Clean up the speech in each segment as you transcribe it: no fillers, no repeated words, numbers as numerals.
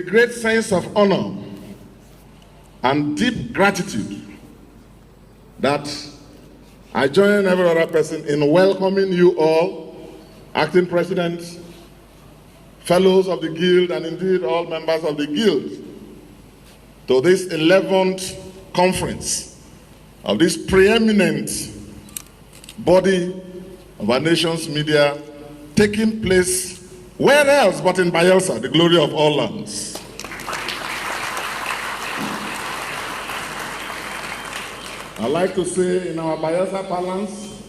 A great sense of honor and deep gratitude that I join every other person in welcoming you all, acting president, fellows of the Guild, and indeed all members of the Guild, to this 11th conference of this preeminent body of our nation's media, taking place where else but in Bayelsa, the glory of all lands. I'd like to say in our Bayelsa parlance,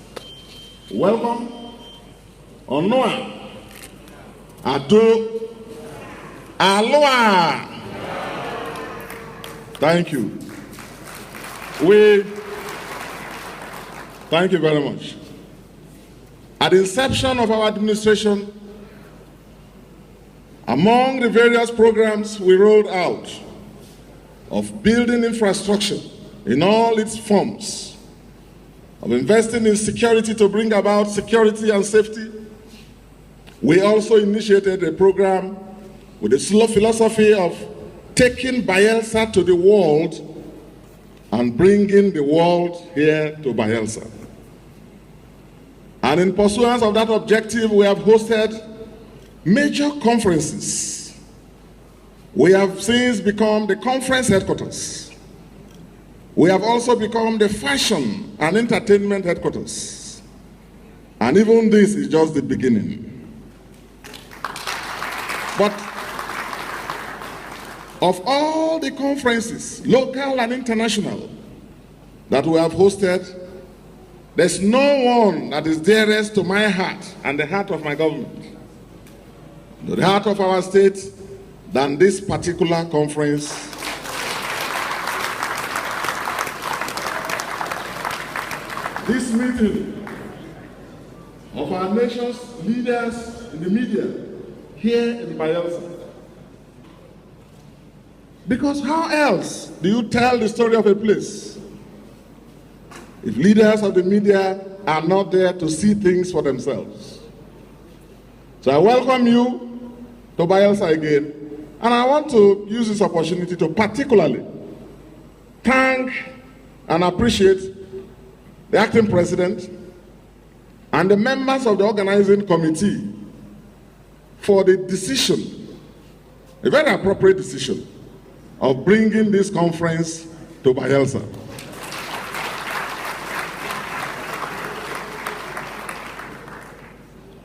welcome, Onoa, Ado, Aloha. Thank you. Thank you very much. At the inception of our administration, among the various programs we rolled out of building infrastructure in all its forms, of investing in security to bring about security and safety, we also initiated a program with the slow philosophy of taking Bayelsa to the world and bringing the world here to Bayelsa. And in pursuance of that objective, we have hosted major conferences. We have since become the conference headquarters. We have also become the fashion and entertainment headquarters. And even this is just the beginning. But of all the conferences, local and international, that we have hosted, there's no one that is dearest to my heart and the heart of my government, to the heart of our state, than this particular conference. This meeting of our nation's leaders in the media here in Bayelsa. Because how else do you tell the story of a place if leaders of the media are not there to see things for themselves? So I welcome you to Bayelsa again, and I want to use this opportunity to particularly thank and appreciate the acting president and the members of the organizing committee for the decision, a very appropriate decision, of bringing this conference to Bayelsa.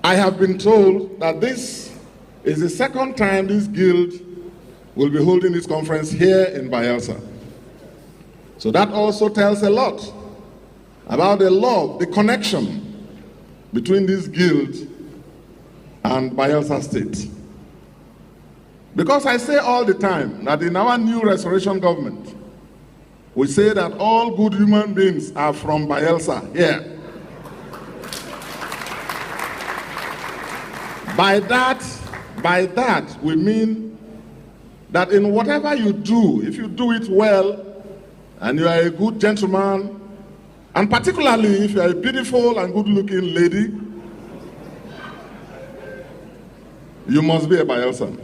I have been told that this is the second time this guild will be holding this conference here in Bayelsa. So that also tells a lot about the love, the connection between this guild and Bayelsa State. Because I say all the time that in our new restoration government, we say that all good human beings are from Bayelsa here. By that, we mean that in whatever you do, if you do it well, and you are a good gentleman, and particularly if you are a beautiful and good-looking lady, you must be a Bayelsan.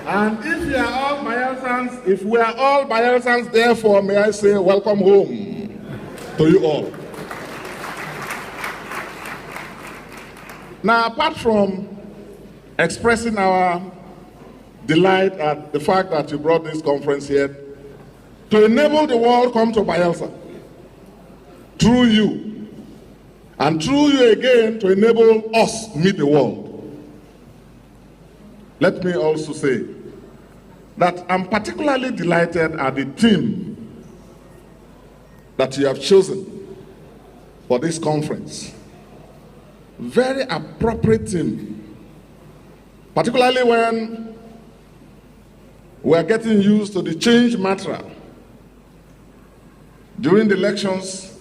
And if we are all Bayelsans, therefore, may I say welcome home to you all. Now, apart from expressing our delight at the fact that you brought this conference here, to enable the world come to Bayelsa, through you, and through you again to enable us meet the world. Let me also say that I'm particularly delighted at the theme that you have chosen for this conference. Very appropriate theme, particularly when we're getting used to the change mantra during the elections,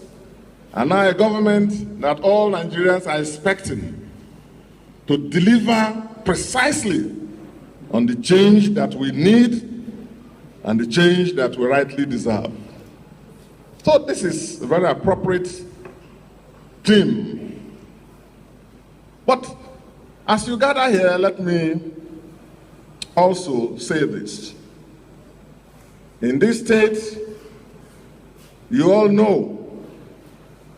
and now a government that all Nigerians are expecting to deliver precisely on the change that we need and the change that we rightly deserve. So this is a very appropriate theme But as you gather here, let me also say this. In this state, you all know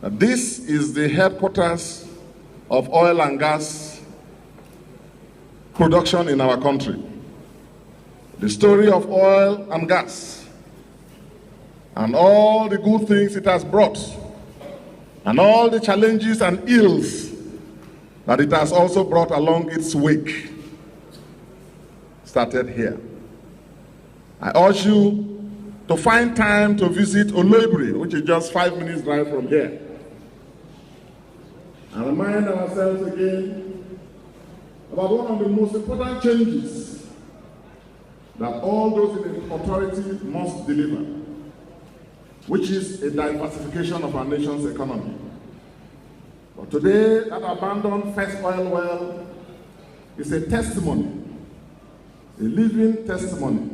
that this is the headquarters of oil and gas production in our country. The story of oil and gas and all the good things it has brought and all the challenges and ills that it has also brought along its wake started here. I urge you to find time to visit Oloibiri, which is just 5 minutes drive from here, and remind ourselves again about one of the most important changes that all those in the authority must deliver, which is a diversification of our nation's economy. But today, that abandoned first oil well is a testimony, a living testimony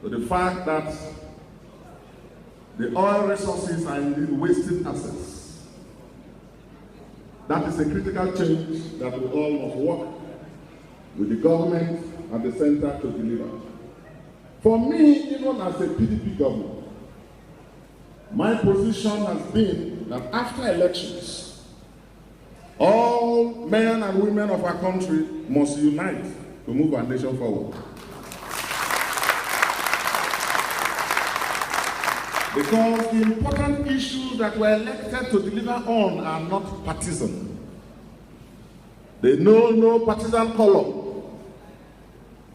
to the fact that the oil resources are indeed wasting assets. That is a critical change that we all must work with the government at the center to deliver. For me, even as a PDP governor, my position has been that after elections, all men and women of our country must unite to move our nation forward. Because the important issues that we're elected to deliver on are not partisan. They know no partisan color.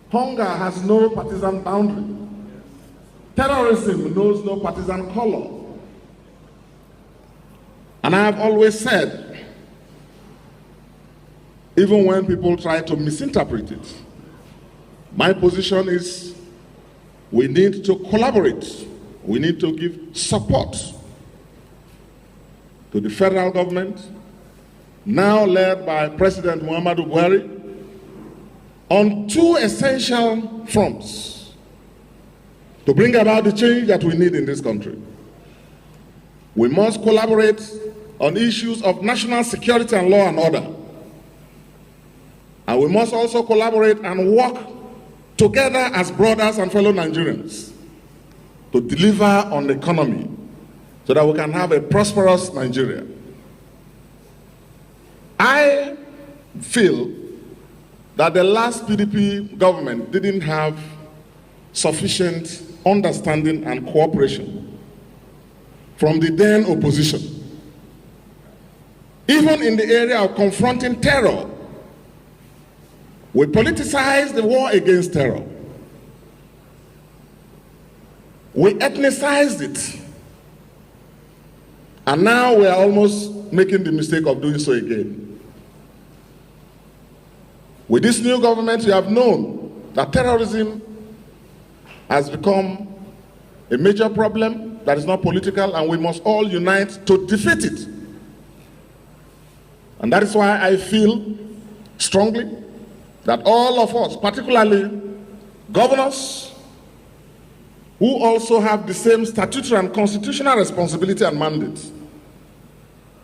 Hunger has no partisan boundary. Terrorism knows no partisan color. And I have always said, even when people try to misinterpret it, my position is we need to collaborate. We need to give support to the federal government, now led by President Muhammadu Buhari, on two essential fronts to bring about the change that we need in this country. We must collaborate on issues of national security and law and order. And we must also collaborate and work together as brothers and fellow Nigerians to deliver on the economy so that we can have a prosperous Nigeria. I feel that the last PDP government didn't have sufficient understanding and cooperation from the then opposition. Even in the area of confronting terror, we politicized the war against terror. We ethnicized it. And now we are almost making the mistake of doing so again. With this new government, you have known that terrorism has become a major problem that is not political, and we must all unite to defeat it. And that is why I feel strongly that all of us, particularly governors, who also have the same statutory and constitutional responsibility and mandate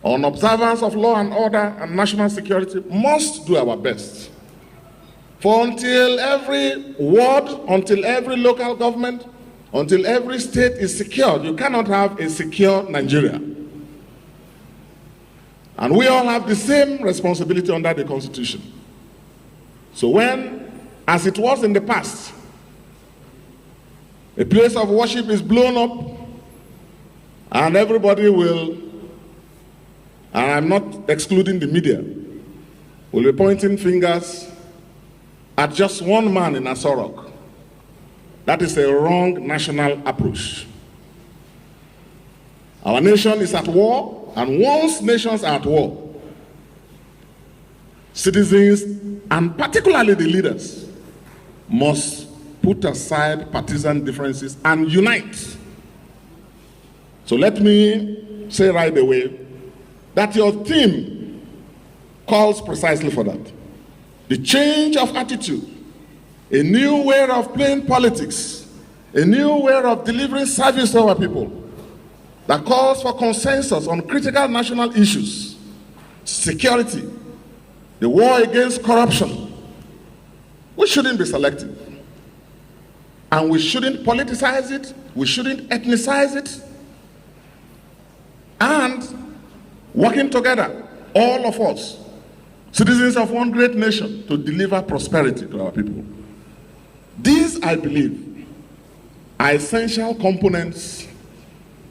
on observance of law and order and national security, must do our best. For until every ward, until every local government, until every state is secured, you cannot have a secure Nigeria. And we all have the same responsibility under the Constitution. So when, as it was in the past, a place of worship is blown up and everybody will, and I'm not excluding the media, will be pointing fingers at just one man in Asorok. That is a wrong national approach. Our nation is at war, and once nations are at war, citizens, and particularly the leaders, must put aside partisan differences and unite. So let me say right away that your theme calls precisely for that. The change of attitude, a new way of playing politics, a new way of delivering service to our people that calls for consensus on critical national issues, security, the war against corruption, we shouldn't be selective. And we shouldn't politicize it, we shouldn't ethnicize it. And working together, all of us, citizens of one great nation, to deliver prosperity to our people. These, I believe, are essential components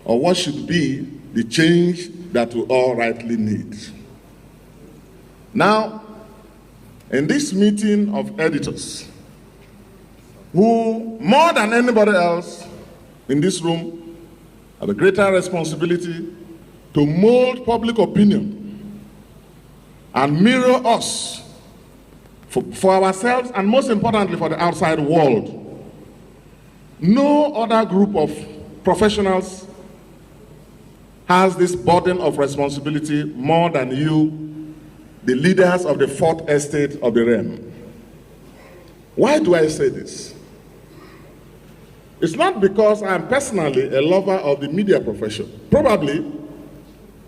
of what should be the change that we all rightly need. Now, in this meeting of editors, who more than anybody else in this room have a greater responsibility to mold public opinion and mirror us for ourselves and most importantly for the outside world. No other group of professionals has this burden of responsibility more than you, the leaders of the fourth estate of the realm. Why do I say this? It's not because I'm personally a lover of the media profession. Probably,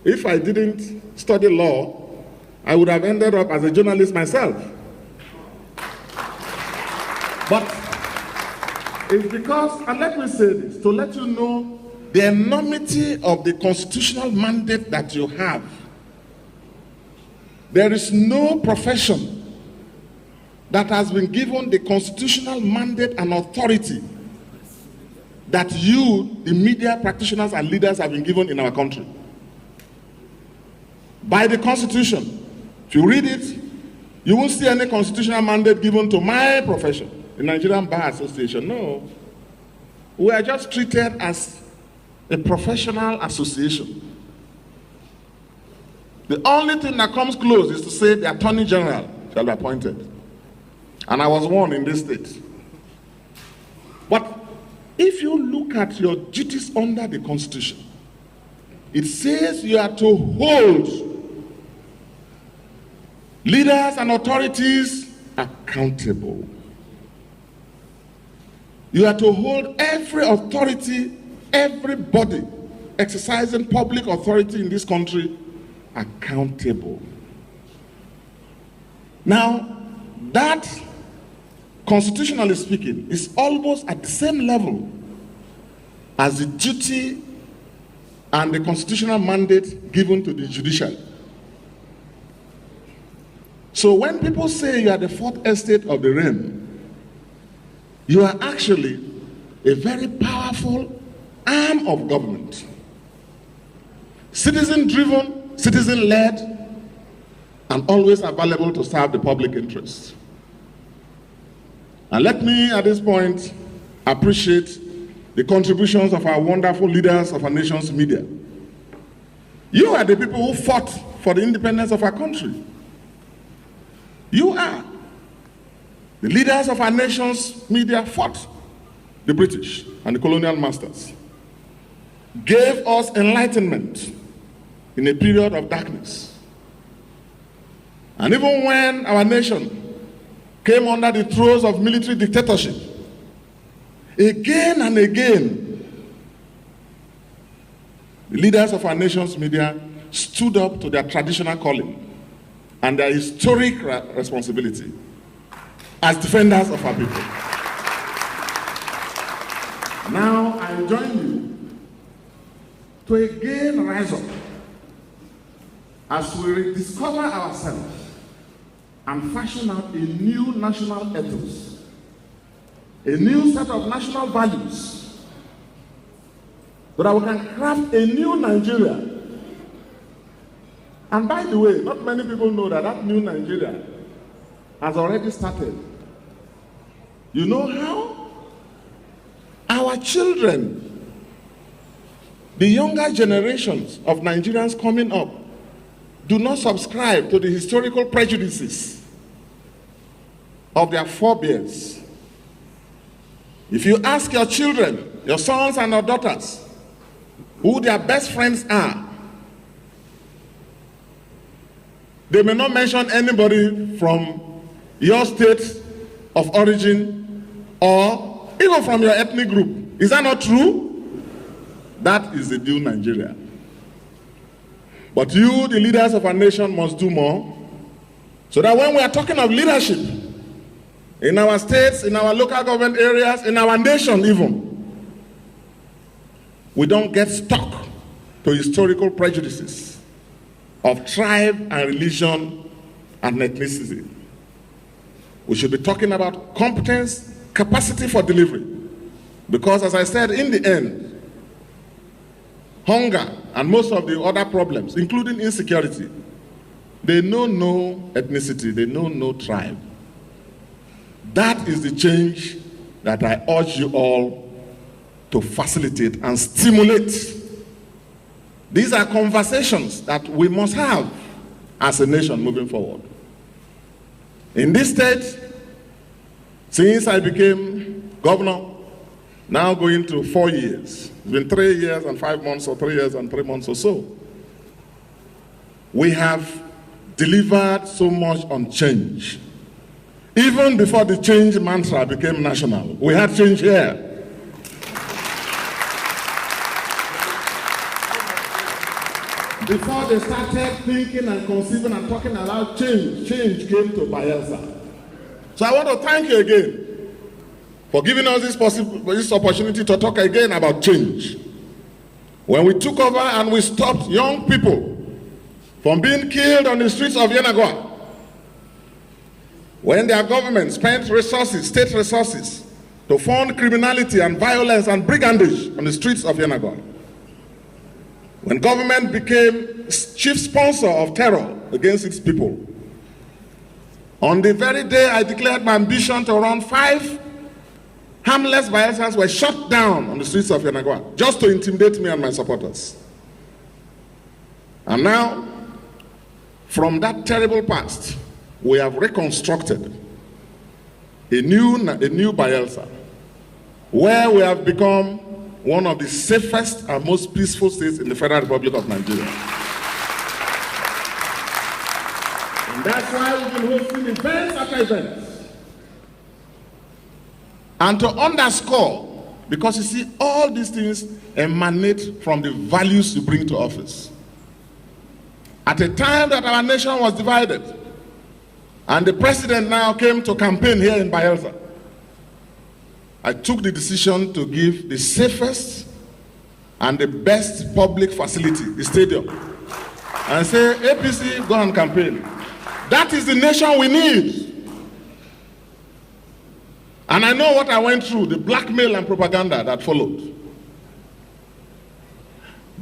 if I didn't study law, I would have ended up as a journalist myself. But it's because, and let me say this, to let you know the enormity of the constitutional mandate that you have. There is no profession that has been given the constitutional mandate and authority that you, the media practitioners and leaders, have been given in our country. By the Constitution, if you read it, you won't see any constitutional mandate given to my profession, the Nigerian Bar Association. No. We are just treated as a professional association. The only thing that comes close is to say the Attorney General shall be appointed. And I was one in this state. But if you look at your duties under the Constitution, it says you are to hold leaders and authorities accountable. You are to hold every authority, everybody exercising public authority in this country accountable. Now, that, constitutionally speaking, is almost at the same level as the duty and the constitutional mandate given to the judiciary. So when people say you are the fourth estate of the realm, you are actually a very powerful arm of government. Citizen-driven, citizen-led, and always available to serve the public interest. And let me, at this point, appreciate the contributions of our wonderful leaders of our nation's media. You are the people who fought for the independence of our country. You are. The leaders of our nation's media fought the British and the colonial masters, gave us enlightenment in a period of darkness. And even when our nation came under the throes of military dictatorship, again and again, the leaders of our nation's media stood up to their traditional calling and their historic responsibility as defenders of our people. Now I join you to again rise up as we rediscover ourselves and fashion out a new national ethos, a new set of national values, so that we can craft a new Nigeria. And by the way, not many people know that that new Nigeria has already started. You know how? Our children, the younger generations of Nigerians coming up, do not subscribe to the historical prejudices of their forebears. If you ask your children, your sons and your daughters, who their best friends are, they may not mention anybody from your state of origin or even from your ethnic group. Is that not true? That is the new Nigeria. But you, the leaders of our nation, must do more. So that when we are talking of leadership in our states, in our local government areas, in our nation even, we don't get stuck to historical prejudices of tribe and religion and ethnicity. We should be talking about competence, capacity for delivery. Because as I said, in the end, hunger and most of the other problems, including insecurity, they know no ethnicity, they know no tribe. That is the change that I urge you all to facilitate and stimulate. These are conversations that we must have as a nation moving forward. In this state, since I became governor, now going to 4 years, it's been 3 years and 5 months or 3 years and 3 months or so, we have delivered so much on change. Even before the change mantra became national, we had change here. Before they started thinking and conceiving and talking about change came to Bayelsa. So I want to thank you again for giving us this opportunity to talk again about change. When we took over and we stopped young people from being killed on the streets of Yenagoa, when their government spent resources, state resources, to fund criminality and violence and brigandage on the streets of Yenagoa, when government became chief sponsor of terror against its people, on the very day I declared my ambition to run 5 harmless Bayelsans were shot down on the streets of Yenagoa just to intimidate me and my supporters. And now, from that terrible past, we have reconstructed a new Bayelsa, where we have become one of the safest and most peaceful states in the Federal Republic of Nigeria. And that's why we've been hosting events after events. And to underscore, because you see, all these things emanate from the values you bring to office. At a time that our nation was divided, and the president now came to campaign here in Bayelsa, I took the decision to give the safest and the best public facility, the stadium, and say, APC, go and campaign. That is the nation we need. And I know what I went through, the blackmail and propaganda that followed.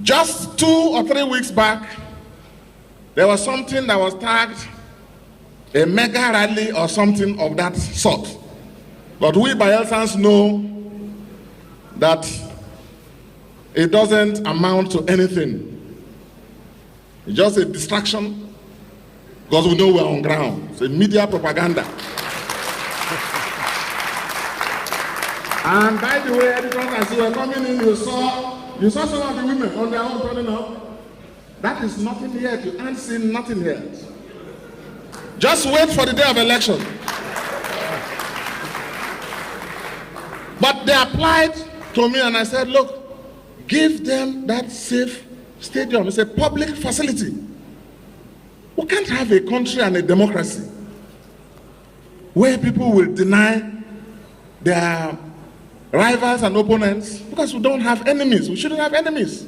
Just 2 or 3 weeks back, there was something that was tagged a mega rally or something of that sort. But we Bayelsans know that it doesn't amount to anything. It's just a distraction because we know we're on ground. It's a media propaganda. And by the way, editors, as you were coming in, you saw some of the women on their own turning up. That is nothing yet. You ain't seen nothing yet. Just wait for the day of election. But they applied to me and I said, look, give them that safe stadium. It's a public facility. We can't have a country and a democracy where people will deny their rivals and opponents because we don't have enemies. We shouldn't have enemies.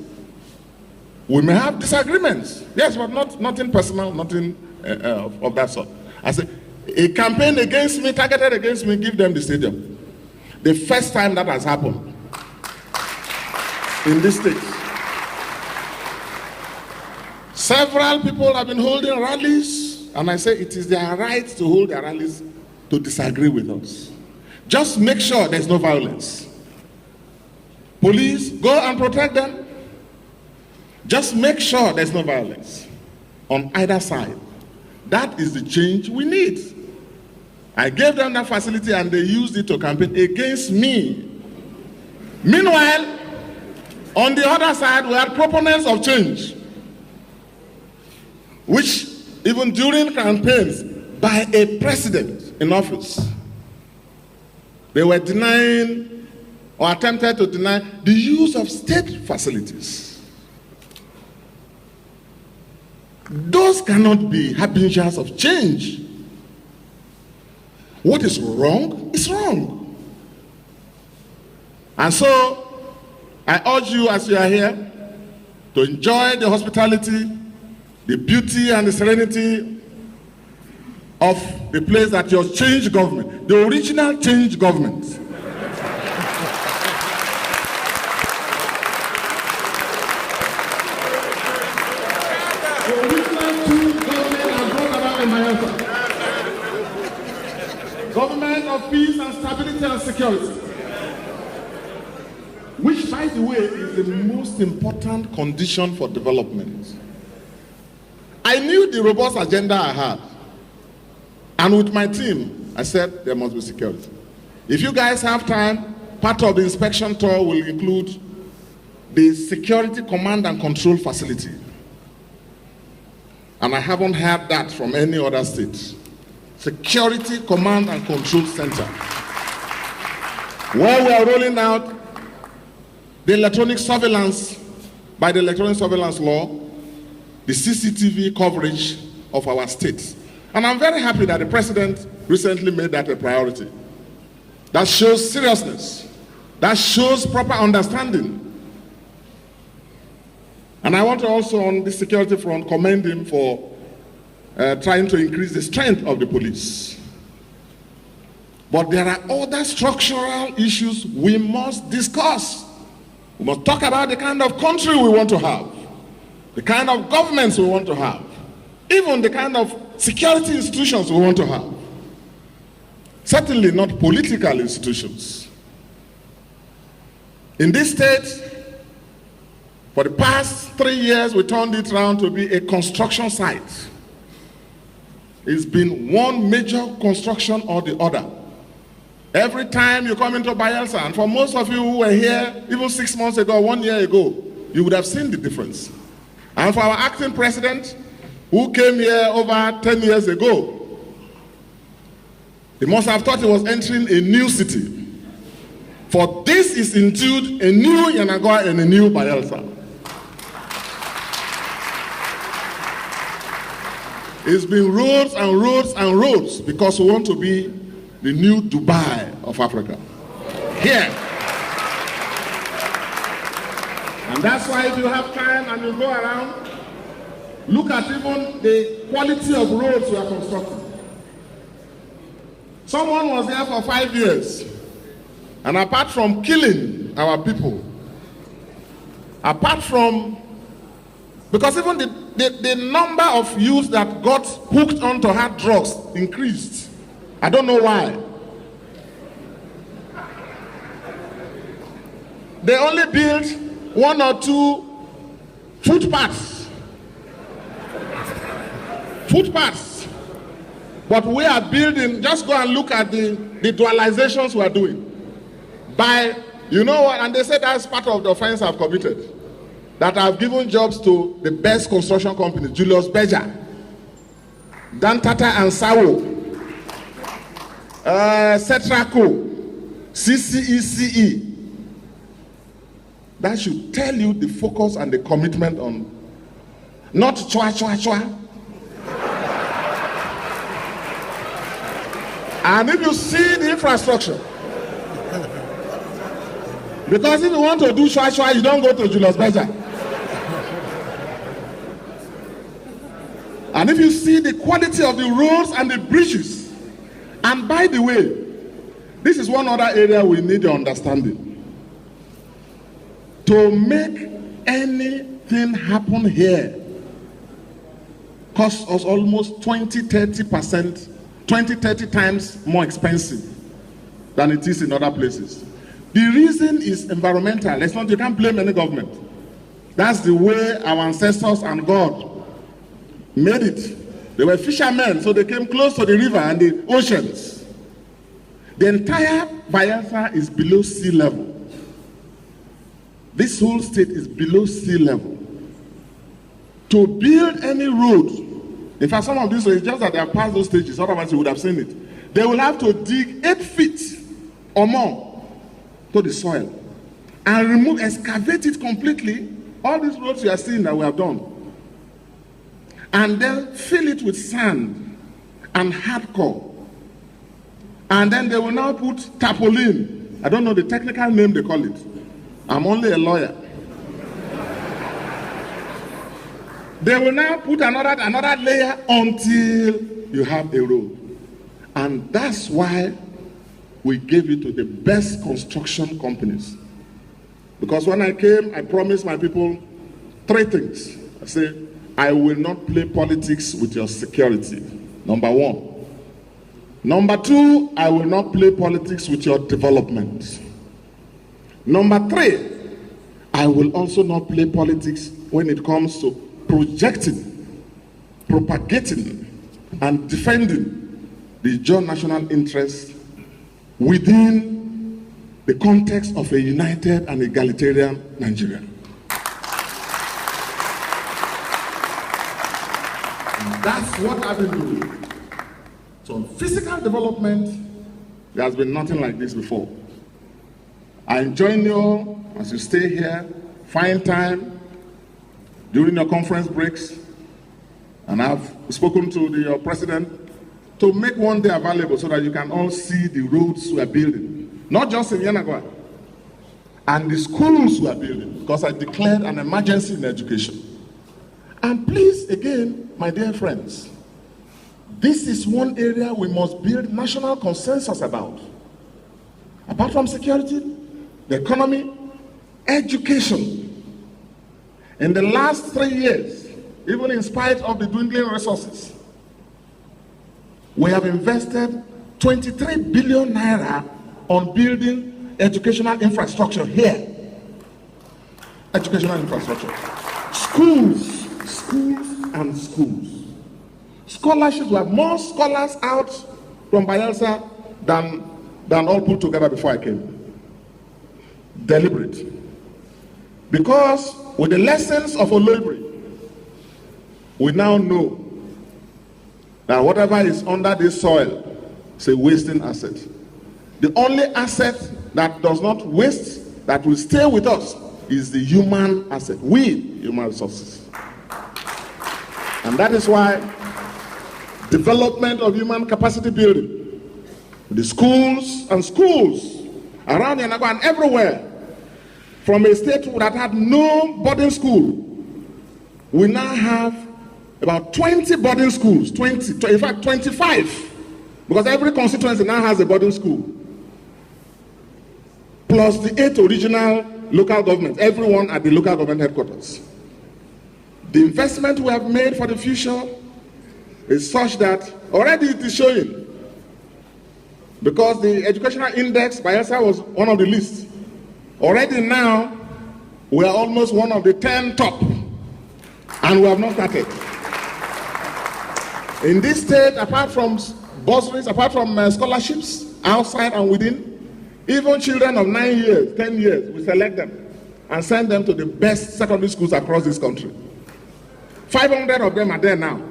We may have disagreements, yes, but nothing personal, nothing of that sort. I say, a campaign against me, targeted against me, give them the stadium. The first time that has happened in this state. Several people have been holding rallies, and I say it is their right to hold their rallies to disagree with us. Just make sure there's no violence. Police, go and protect them. Just make sure there's no violence on either side. That is the change we need. I gave them that facility and they used it to campaign against me. Meanwhile, on the other side, we had proponents of change, which even during campaigns by a president in office, they were denying or attempted to deny the use of state facilities. Those cannot be harbingers of change. What is wrong is wrong. And so, I urge you as you are here to enjoy the hospitality, the beauty and the serenity of the place that your change government, the original change government. The original change government has brought about in Bayelsa. Government of peace and stability and security. Which, by the way, is the most important condition for development. I knew the robust agenda I had. And with my team, I said there must be security. If you guys have time, part of the inspection tour will include the Security Command and Control Facility. And I haven't heard that from any other state. Security Command and Control Center. Where we are rolling out the electronic surveillance, by the electronic surveillance law, the CCTV coverage of our state. And I'm very happy that the president recently made that a priority. That shows seriousness. That shows proper understanding. And I want to also, on the security front, commend him for trying to increase the strength of the police. But there are other structural issues we must discuss. We must talk about the kind of country we want to have, the kind of governments we want to have, even the kind of security institutions we want to have. Certainly not political institutions. In this state, for the past 3 years, we turned it around to be a construction site. It's been one major construction or the other. Every time you come into Bayelsa, and for most of you who were here even 6 months ago, 1 year ago, you would have seen the difference. And for our acting president, who came here over 10 years ago, he must have thought he was entering a new city. For this is indeed a new Yenagoa and a new Bayelsa. It's been roads and roads and roads because we want to be the new Dubai of Africa. Here. And that's why if you have time and you go around, look at even the quality of roads we are constructing. Someone was there for 5 years, and apart from killing our people, apart from, because even the number of youths that got hooked onto hard drugs increased. I don't know why. They only built 1 or 2 footpaths. Footpaths. But we are building, just go and look at the dualizations we are doing. By, you know what, and they said that's part of the offense I've committed. That I've given jobs to the best construction companies, Julius Berger, Dan Tata and Sawo, Cetraco, CCECE. That should tell you the focus and the commitment on, not chua chua chua. And if you see the infrastructure, because if you want to do chua chua, you don't go to Julius Berger. And if you see the quality of the roads and the bridges, and by the way, this is one other area we need your understanding. To make anything happen here costs us almost 20-30%, 20-30 times more expensive than it is in other places. The reason is environmental. It's not, you can't blame any government. That's the way our ancestors and God made it. They were fishermen, so they came close to the river and the oceans. The entire Bayelsa is below sea level. This whole state is below sea level. To build any road, in fact, some of these roads, just that they have passed those stages, otherwise you would have seen it. They will have to dig 8 feet or more to the soil and remove, excavate it completely. All these roads you are seeing that we have done. And then fill it with sand and hardcore And then they will now put tarpaulin. I don't know the technical name they call it. I'm only a lawyer. They will now put another layer until you have a road. And that's why we gave it to the best construction companies. Because when I came, I promised my people 3 things. I said, I will not play politics with your security, number 1. Number 2, I will not play politics with your development. Number 3, I will also not play politics when it comes to projecting, propagating, and defending the joint national interest within the context of a united and egalitarian Nigeria. That's what I've been doing. So on physical development, there has been nothing like this before. I join you as you stay here, find time during your conference breaks, and I've spoken to your president to make one day available so that you can all see the roads we are building, not just in Yenagoa, and the schools we are building, because I declared an emergency in education. And please, again, my dear friends, this is one area we must build national consensus about. Apart from security, the economy, education. In the last 3 years, even in spite of the dwindling resources, we have invested 23 billion naira on building educational infrastructure here. Educational infrastructure. Schools, and schools. Scholarships, we have more scholars out from Bayelsa than all put together before I came. Deliberate. Because with the lessons of Olibri, we now know that whatever is under this soil is a wasting asset. The only asset that does not waste, that will stay with us, is the human asset. We, human resources. And that is why development of human capacity building, the schools around Yenagoa and everywhere, from a state that had no boarding school, we now have about 20 boarding schools, in fact 25, because every constituency now has a boarding school, plus the 8 original local governments, everyone at the local government headquarters. The investment we have made for the future is such that already it is showing, because the educational index by Bayelsa was one of the least. Already now, we are almost one of the 10 top, and we have not started. In this state, apart from bursaries, apart from scholarships, outside and within, even children of 9 years, 10 years, we select them and send them to the best secondary schools across this country. 500 of them are there now.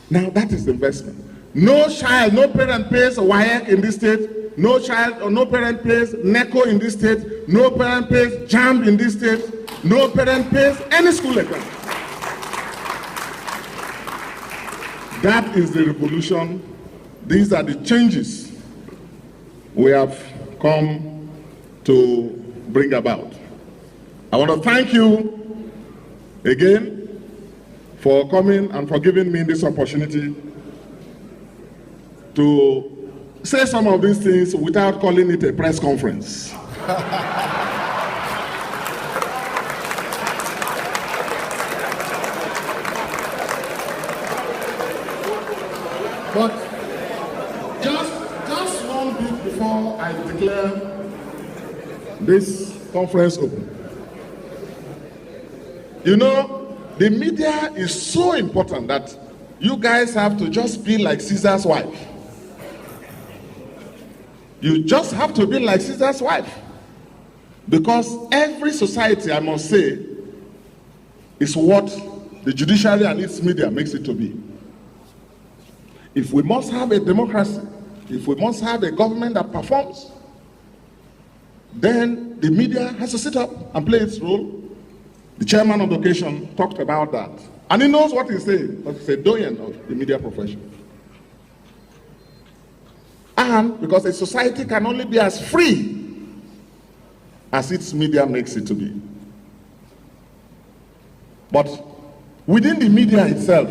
Now that is investment. No child, no parent pays WAEC in this state. No child or no parent pays NECO in this state. No parent pays JAMB in this state. No parent pays any school exam. That is the revolution. These are the changes we have come to bring about. I want to thank you again for coming and for giving me this opportunity to say some of these things without calling it a press conference. But just one bit before I declare this conference open. You know, the media is so important that you guys have to just be like Caesar's wife. You just have to be like Caesar's wife. Because every society, I must say, is what the judiciary and its media makes it to be. If we must have a democracy, if we must have a government that performs, then the media has to sit up and play its role. The chairman of the occasion talked about that. And he knows what he's saying, because he's a doyen of the media profession. understand, because a society can only be as free as its media makes it to be. But within the media itself,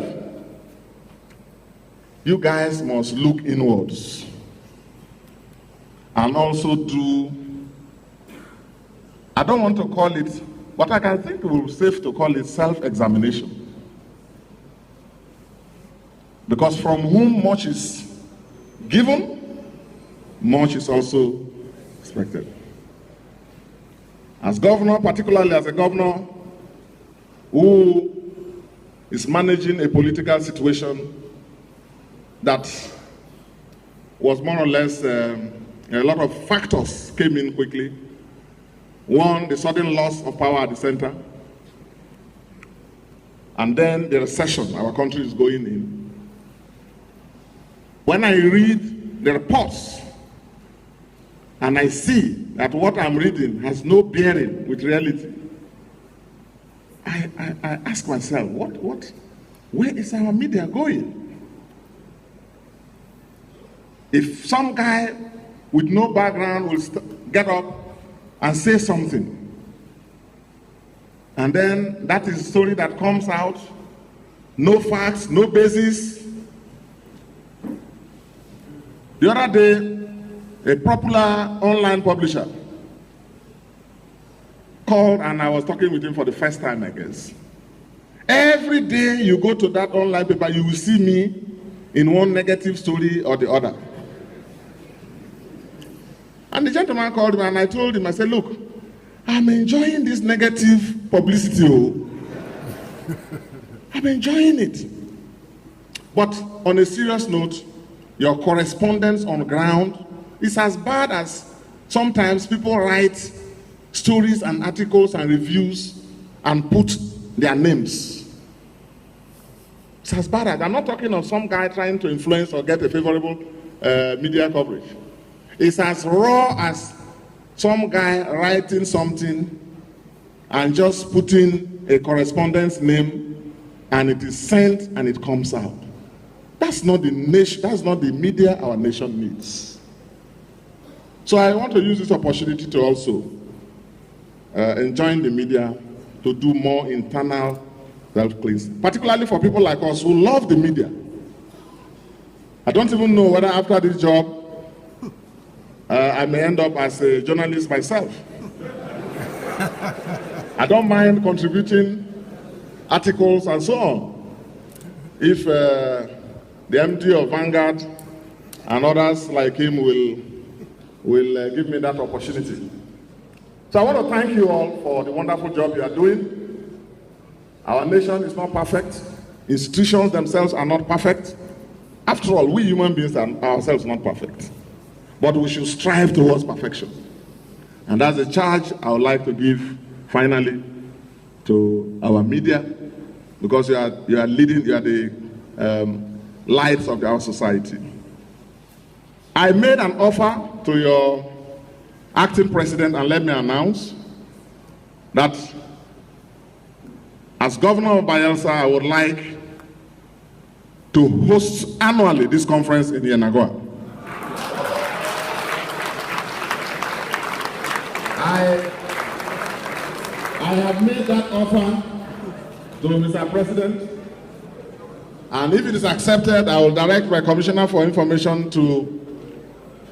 you guys must look inwards and also do, I don't want to call it, but I can think it will be safe to call it self-examination. Because from whom much is given, much is also expected. As governor, particularly as a governor who is managing a political situation that was more or less, a lot of factors came in quickly. One, the sudden loss of power at the center, and then the recession our country is going in. When I read the reports and I see that what I'm reading has no bearing with reality, I ask myself, where is our media going? If some guy with no background will get up and say something, and then that is a story that comes out, no facts, no basis. The other day, a popular online publisher called, and I was talking with him for the first time, I guess. Every day you go to that online paper, you will see me in one negative story or the other. And the gentleman called me and I told him, I said, look, I'm enjoying this negative publicity. I'm enjoying it. But on a serious note, your correspondence on ground is as bad as sometimes people write stories and articles and reviews and put their names. It's as bad as, I'm not talking of some guy trying to influence or get a favorable media coverage. It's as raw as some guy writing something and just putting a correspondence name and it is sent and it comes out. That's not the nation, that's not the media our nation needs. So I want to use this opportunity to also enjoin the media to do more internal self-cleansing, particularly for people like us who love the media. I don't even know whether after this job I may end up as a journalist myself. I don't mind contributing articles and so on. If the MD of Vanguard and others like him will give me that opportunity. So I want to thank you all for the wonderful job you are doing. Our nation is not perfect. Institutions themselves are not perfect. After all, we human beings are ourselves not perfect. But we should strive towards perfection. And that's a charge I would like to give finally to our media, because you are leading, you are the lights of our society. I made an offer to your acting president, and let me announce that as governor of Bayelsa, I would like to host annually this conference in Yenagoa. I have made that offer to Mr. President, and if it is accepted, I will direct my Commissioner for Information to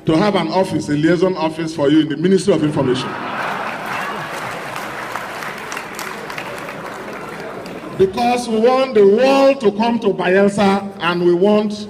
have an office, a liaison office for you in the Ministry of Information. Because we want the world to come to Bayelsa, and we want